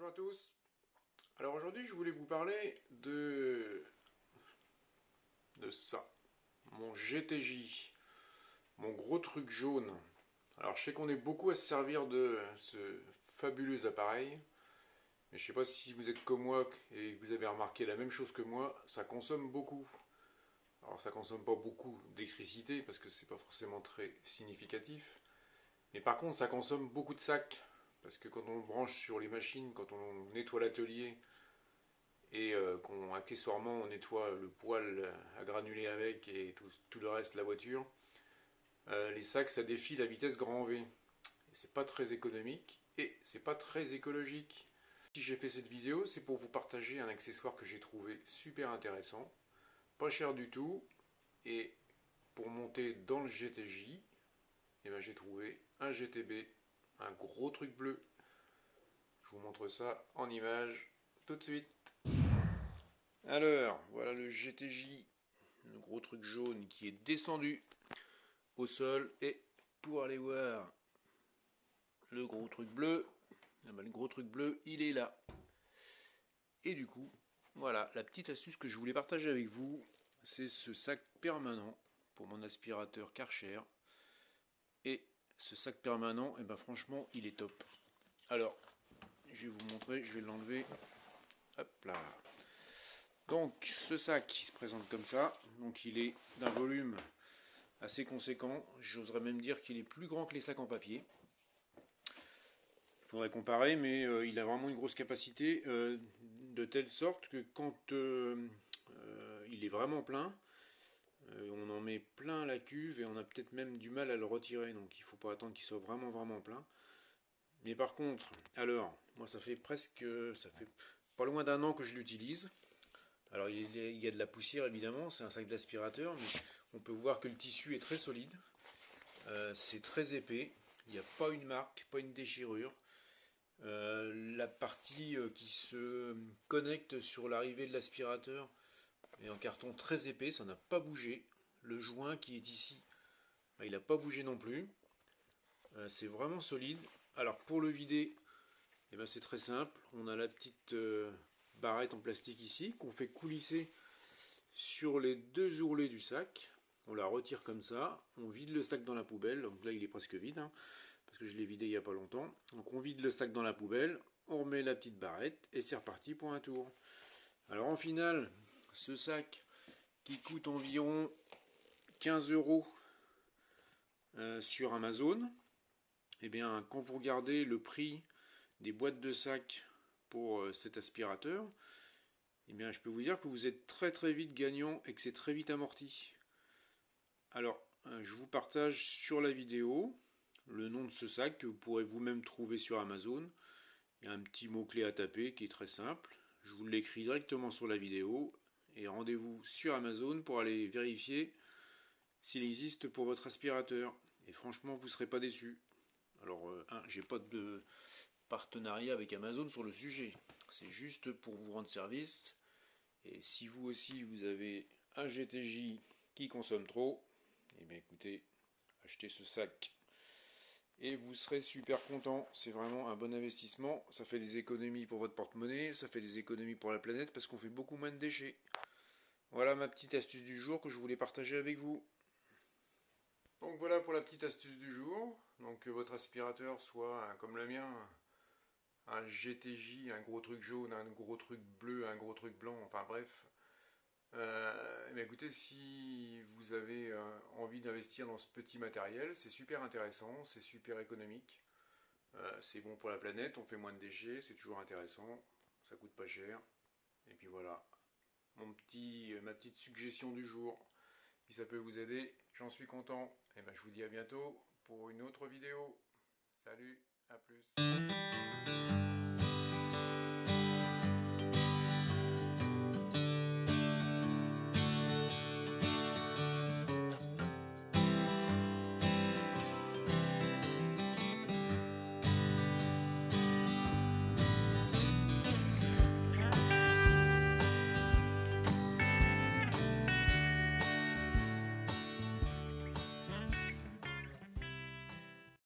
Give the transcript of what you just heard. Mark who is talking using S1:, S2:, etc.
S1: à tous. Alors aujourd'hui je voulais vous parler de ça, mon GTJ, mon gros truc jaune. Alors je sais qu'on est beaucoup à se servir de ce fabuleux appareil, mais je sais pas si vous êtes comme moi et que vous avez remarqué la même chose que moi, ça consomme beaucoup. Alors ça consomme pas beaucoup d'électricité parce que c'est pas forcément très significatif, mais par contre ça consomme beaucoup de sacs. Parce que quand on le branche sur les machines, quand on nettoie l'atelier et qu'on accessoirement on nettoie le poêle à granuler avec et tout le reste de la voiture, les sacs ça défile à vitesse grand V. Et c'est pas très économique et c'est pas très écologique. Si j'ai fait cette vidéo, c'est pour vous partager un accessoire que j'ai trouvé super intéressant, pas cher du tout, et pour monter dans le GTJ, eh ben, j'ai trouvé un GTB, un gros truc bleu. Je vous montre ça en image tout de suite. Alors, voilà le GTJ, le gros truc jaune qui est descendu au sol. Et pour aller voir le gros truc bleu, le gros truc bleu, il est là. Et du coup, voilà, la petite astuce que je voulais partager avec vous, c'est ce sac permanent pour mon aspirateur Karcher. Et ce sac permanent, et ben franchement, il est top. Alors, je vais vous montrer, je vais l'enlever. Hop là. Donc ce sac il se présente comme ça, donc il est d'un volume assez conséquent, j'oserais même dire qu'il est plus grand que les sacs en papier. Il faudrait comparer, mais il a vraiment une grosse capacité, de telle sorte que quand il est vraiment plein, on en met plein la cuve et on a peut-être même du mal à le retirer, donc il ne faut pas attendre qu'il soit vraiment plein. Mais par contre, alors, moi ça fait pas loin d'un an que je l'utilise. Alors il y a de la poussière évidemment, c'est un sac d'aspirateur, mais on peut voir que le tissu est très solide, c'est très épais, il n'y a pas une marque, pas une déchirure. La partie qui se connecte sur l'arrivée de l'aspirateur est en carton très épais, ça n'a pas bougé. Le joint qui est ici, il n'a pas bougé non plus. C'est vraiment solide. Alors pour le vider, eh ben, c'est très simple, on a la petite barrette en plastique ici qu'on fait coulisser sur les deux ourlets du sac. On la retire comme ça, on vide le sac dans la poubelle, donc là il est presque vide, hein, parce que je l'ai vidé il n'y a pas longtemps. Donc on vide le sac dans la poubelle, on remet la petite barrette et c'est reparti pour un tour. Alors en finale, ce sac qui coûte environ 15 € sur Amazon, et bien quand vous regardez le prix des boîtes de sacs pour cet aspirateur, eh bien, je peux vous dire que vous êtes très vite gagnant et que c'est très vite amorti. Alors, je vous partage sur la vidéo le nom de ce sac que vous pourrez vous-même trouver sur Amazon. Il y a un petit mot-clé à taper qui est très simple. Je vous l'écris directement sur la vidéo. Et rendez-vous sur Amazon pour aller vérifier s'il existe pour votre aspirateur. Et franchement, vous ne serez pas déçus. Alors, j'ai pas de partenariat avec Amazon sur le sujet. C'est juste pour vous rendre service. Et si vous aussi vous avez un GTJ qui consomme trop, eh bien écoutez, achetez ce sac et vous serez super content. C'est vraiment un bon investissement. Ça fait des économies pour votre porte-monnaie, ça fait des économies pour la planète parce qu'on fait beaucoup moins de déchets. Voilà ma petite astuce du jour que je voulais partager avec vous. Donc voilà pour la petite astuce du jour. Donc que votre aspirateur soit comme le mien, un GTJ, un gros truc jaune, un gros truc bleu, un gros truc blanc, enfin bref. Mais écoutez, si vous avez envie d'investir dans ce petit matériel, c'est super intéressant, c'est super économique, c'est bon pour la planète, on fait moins de déchets, c'est toujours intéressant, ça coûte pas cher. Et puis voilà, ma petite suggestion du jour. Si ça peut vous aider, j'en suis content. Et ben je vous dis à bientôt pour une autre vidéo. Salut, à plus.